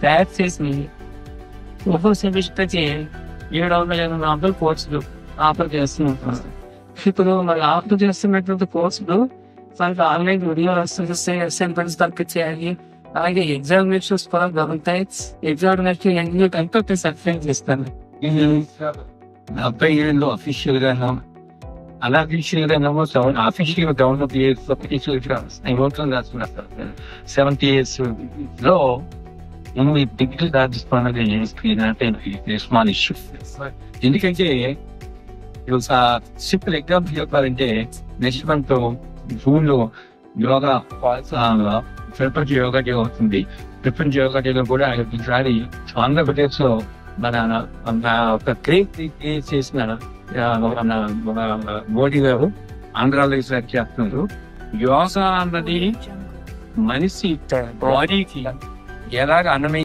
తయారు చేసి ఒక్కో సెమిస్టర్కి 700-800 కోర్సులు ఆఫర్ చేస్తున్నాం. ఇప్పుడు మరి ఆఫర్ చేస్తున్నటువంటి కోర్సులు మనకి ఆన్లైన్ వీడియోస్ అసైన్మెంట్స్ తప్పించేయాలి. అలాగే ఎగ్జామినేషన్స్ కూడా జరుగుతాయి. ఎగ్జామినేషన్ ఎన్ని కంటే సర్టిఫైన్ చేస్తాను. 70 అఫీషియల్ గాను అన్అఫీషియల్ గానేమో అఫీషియల్ డౌన్లోడ్ అఫీషియల్ రాస్తున్నారు. 70 years లో డిగ్రీ రాజస్థాన్ స్మాల్ ఇష్యూ. ఎందుకంటే సింపుల్ ఎగ్జాంపుల్ చెప్పాలంటే నెక్స్ట్ మంత్ జూన్ లో యోగా ప్రపంచ యోగా డే అవుతుంది. ప్రపంచ యోగా డేలో కూడా ఈసారి ఆంధ్రప్రదేశ్ లో మన ఒక క్రియేట్ చేసిన మన మోడీ గారు ఆంధ్రాలో ఈసారి చేస్తున్నారు. యోగా అన్నది మనిషి బాడీకి ఎలాగ అన్నమై